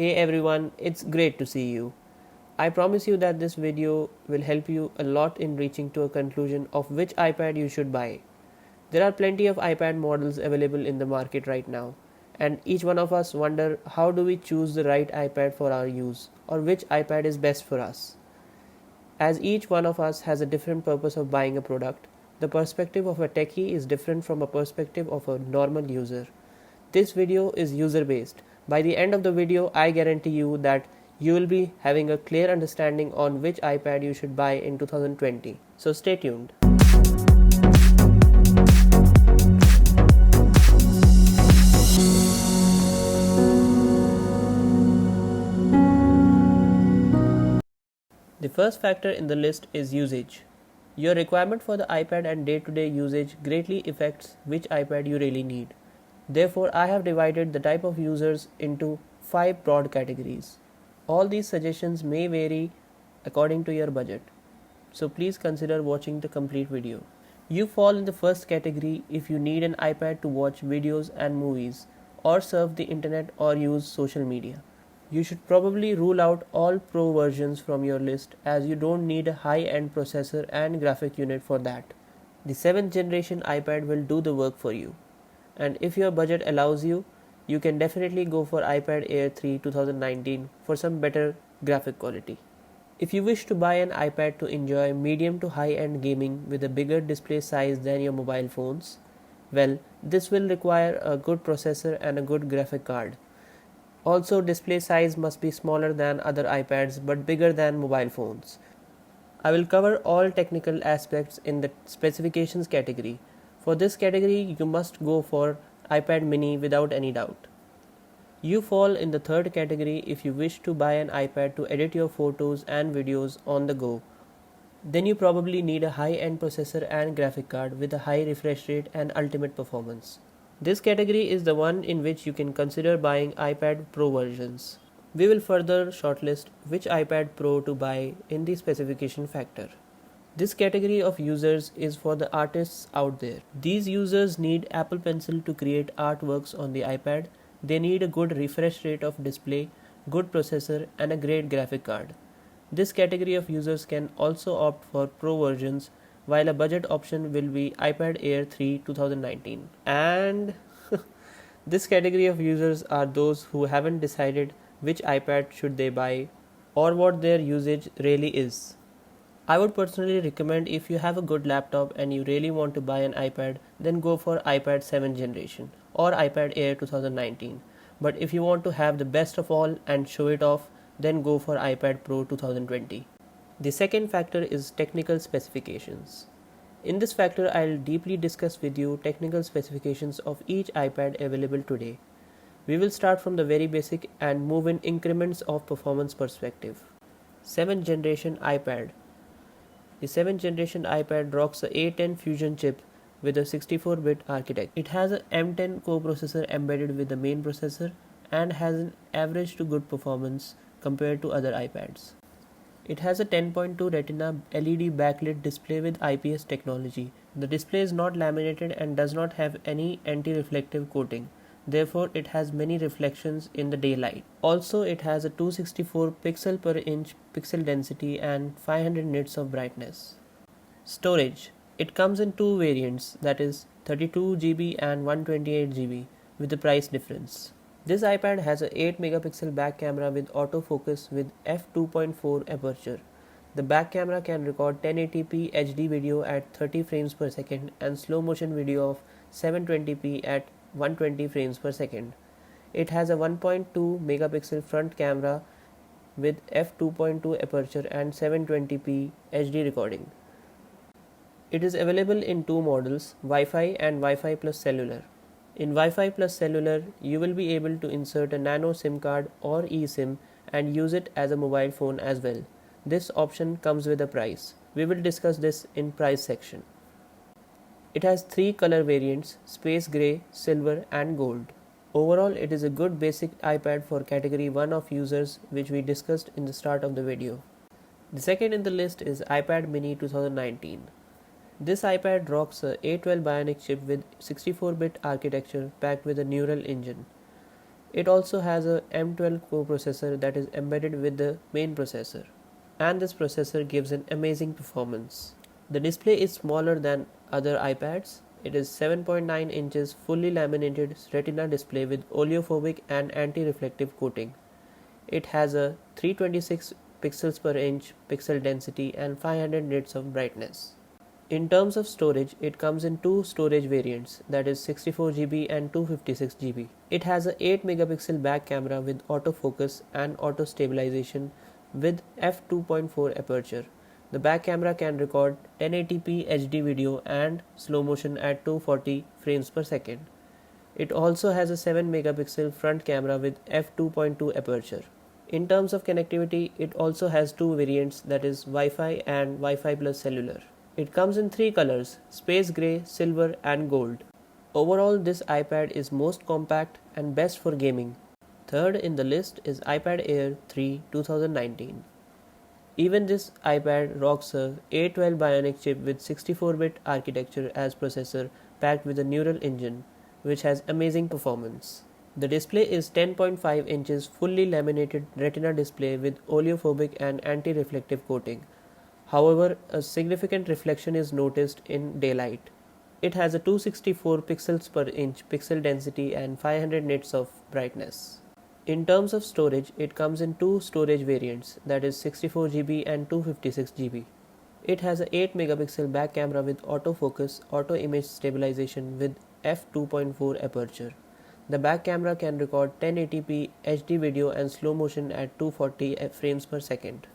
Hey everyone, it's great to see you. I promise you that this video will help you a lot in reaching to a conclusion of which iPad you should buy. There are plenty of iPad models available in the market right now, and each one of us wonder how do we choose the right iPad for our use or which iPad is best for us. As each one of us has a different purpose of buying a product, the perspective of a techie is different from a perspective of a normal user. This video is user based. By the end of the video, I guarantee you that you will be having a clear understanding on which iPad you should buy in 2020. So stay tuned. The first factor in the list is usage. Your requirement for the iPad and day-to-day usage greatly affects which iPad you really need. Therefore, I have divided the type of users into 5 broad categories. All these suggestions may vary according to your budget, so please consider watching the complete video. You fall in the first category if you need an iPad to watch videos and movies, or surf the internet or use social media. You should probably rule out all Pro versions from your list as you don't need a high-end processor and graphic unit for that. The 7th generation iPad will do the work for you. And if your budget allows you, you can definitely go for iPad Air 3 2019 for some better graphic quality. If you wish to buy an iPad to enjoy medium to high-end gaming with a bigger display size than your mobile phones, well, this will require a good processor and a good graphic card. Also, display size must be smaller than other iPads but bigger than mobile phones. I will cover all technical aspects in the specifications category. For this category, you must go for iPad mini without any doubt. You fall in the third category if you wish to buy an iPad to edit your photos and videos on the go. Then you probably need a high-end processor and graphic card with a high refresh rate and ultimate performance. This category is the one in which you can consider buying iPad Pro versions. We will further shortlist which iPad Pro to buy in the specification factor. This category of users is for the artists out there. These users need Apple Pencil to create artworks on the iPad. They need a good refresh rate of display, good processor, and a great graphic card. This category of users can also opt for Pro versions, while a budget option will be iPad Air 3 2019. And this category of users are those who haven't decided which iPad should they buy or what their usage really is. I would personally recommend if you have a good laptop and you really want to buy an iPad, then go for iPad 7th generation or iPad Air 2019. But if you want to have the best of all and show it off, then go for iPad Pro 2020. The second factor is technical specifications. In this factor, I'll deeply discuss with you technical specifications of each iPad available today. We will start from the very basic and move in increments of performance perspective. 7th generation iPad. The 7th generation iPad rocks a A10 Fusion chip with a 64-bit architecture. It has a M10 coprocessor embedded with the main processor and has an average to good performance compared to other iPads. It has a 10.2 Retina LED backlit display with IPS technology. The display is not laminated and does not have any anti-reflective coating. Therefore, it has many reflections in the daylight. Also, it has a 264 pixel per inch pixel density and 500 nits of brightness. Storage. It comes in two variants, that is 32 GB and 128 GB, with the price difference. This iPad has a 8 megapixel back camera with autofocus with f2.4 aperture. The back camera can record 1080p HD video at 30 frames per second and slow motion video of 720p at 120 frames per second. It has a 1.2 megapixel front camera with f2.2 aperture and 720p HD recording. It is available in two models, Wi-Fi and Wi-Fi plus cellular. In Wi-Fi plus cellular, you will be able to insert a nano SIM card or eSIM and use it as a mobile phone as well. This option comes with a price. We will discuss this in price section. It has 3 color variants, space gray, silver and gold. Overall, it is a good basic iPad for category 1 of users which we discussed in the start of the video. The second in the list is iPad mini 2019. This iPad rocks a A12 Bionic chip with 64-bit architecture packed with a neural engine. It also has a M12 core processor that is embedded with the main processor, and this processor gives an amazing performance. The display is smaller than other iPads. It is 7.9 inches fully laminated retina display with oleophobic and anti-reflective coating. It has a 326 pixels per inch pixel density and 500 nits of brightness. In terms of storage, it comes in two storage variants, that is 64 GB and 256 GB. It has a 8 megapixel back camera with autofocus and auto stabilization with f2.4 aperture. The back camera can record 1080p HD video and slow motion at 240 frames per second. It also has a 7 megapixel front camera with f2.2 aperture. In terms of connectivity, it also has two variants, that is Wi-Fi and Wi-Fi plus cellular. It comes in three colors: space gray, silver and gold. Overall, this iPad is most compact and best for gaming. Third in the list is iPad Air 3 2019. Even this iPad rocks a A12 Bionic chip with 64-bit architecture as processor packed with a neural engine, which has amazing performance. The display is 10.5 inches fully laminated retina display with oleophobic and anti-reflective coating. However, a significant reflection is noticed in daylight. It has a 264 pixels per inch pixel density and 500 nits of brightness. In terms of storage, it comes in two storage variants, that is 64 GB and 256 GB. It has a 8 megapixel back camera with autofocus, auto image stabilization with f2.4 aperture. The back camera can record 1080p HD video and slow motion at 240 frames per second.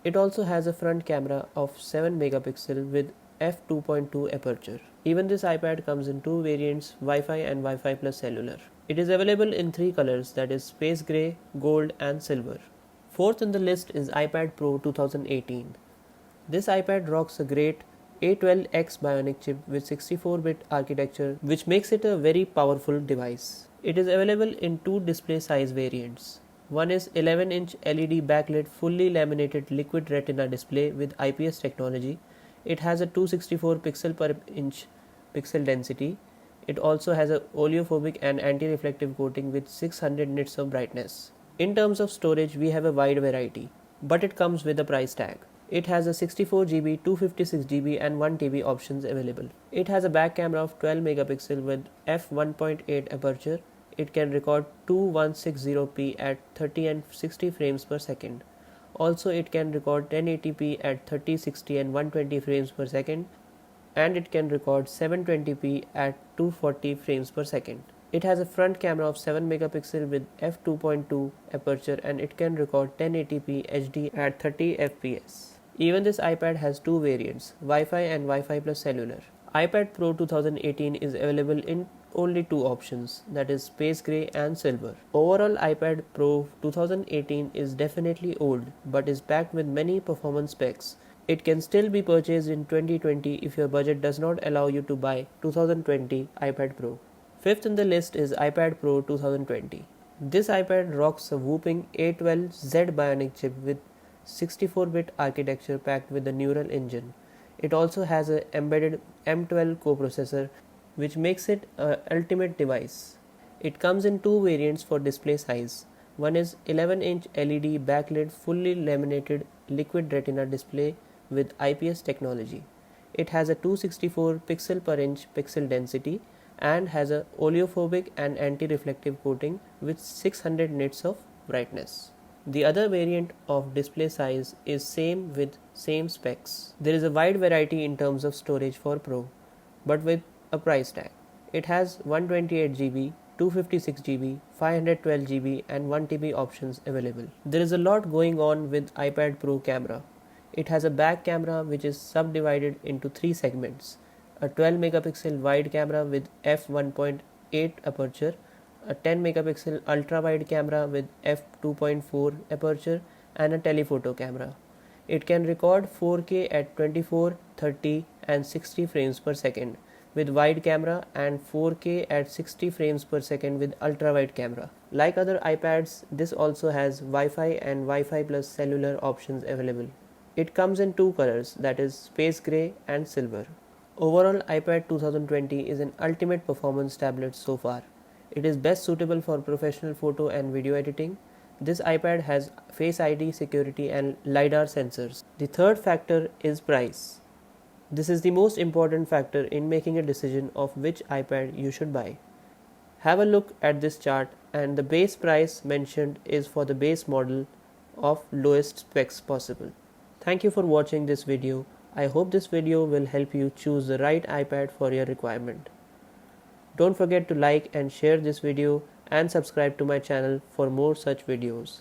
It also has a front camera of 7 megapixel with f2.2 aperture. Even this iPad comes in two variants, Wi-Fi and Wi-Fi plus cellular. It is available in three colors, that is space gray, gold and silver. Fourth in the list is iPad Pro 2018. This iPad rocks a great A12X Bionic chip with 64-bit architecture, which makes it a very powerful device. It is available in two display size variants. One is 11-inch LED backlit fully laminated liquid retina display with IPS technology. It has a 264 pixel per inch pixel density. It also has a oleophobic and anti-reflective coating with 600 nits of brightness. In terms of storage, we have a wide variety, but it comes with a price tag. It has a 64 GB, 256 GB and 1 TB options available. It has a back camera of 12 megapixel with f1.8 aperture. It can record 2160p at 30 and 60 frames per second. Also, it can record 1080p at 30, 60 and 120 frames per second, and it can record 720p at 240 frames per second. It has a front camera of 7 megapixel with f2.2 aperture, and it can record 1080p HD at 30 fps. Even this iPad has two variants, Wi-Fi and Wi-Fi plus cellular. iPad Pro 2018 is available in only two options, that is space gray and silver. Overall, iPad Pro 2018 is definitely old but is packed with many performance specs. It can still be purchased in 2020 if your budget does not allow you to buy 2020 iPad Pro. Fifth in the list is iPad Pro 2020. This iPad rocks a whopping A12Z Bionic chip with 64-bit architecture packed with a neural engine. It also has an embedded M12 coprocessor, which makes it an ultimate device. It comes in two variants for display size. One is 11-inch LED backlit fully laminated liquid retina display with IPS technology. It has a 264 pixel per inch pixel density and has a oleophobic and anti-reflective coating with 600 nits of brightness. The other variant of display size is same with same specs. There is a wide variety in terms of storage for Pro, but with a price tag. It has 128 GB, 256 GB, 512 GB and 1 TB options available. There is a lot going on with iPad Pro camera. It has a back camera which is subdivided into three segments: a 12 megapixel wide camera with f1.8 aperture, a 10 megapixel ultra wide camera with f2.4 aperture, and a telephoto camera. It can record 4K at 24, 30 and 60 frames per second with wide camera and 4K at 60 frames per second with ultra wide camera. Like other iPads, this also has Wi-Fi and Wi-Fi plus cellular options available. It comes in two colors, that is space gray and silver. Overall, iPad 2020 is an ultimate performance tablet so far. It is best suitable for professional photo and video editing. This iPad has Face ID security and LiDAR sensors. The third factor is price. This is the most important factor in making a decision of which iPad you should buy. Have a look at this chart, and the base price mentioned is for the base model of lowest specs possible. Thank you for watching this video. I hope this video will help you choose the right iPad for your requirement. Don't forget to like and share this video and subscribe to my channel for more such videos.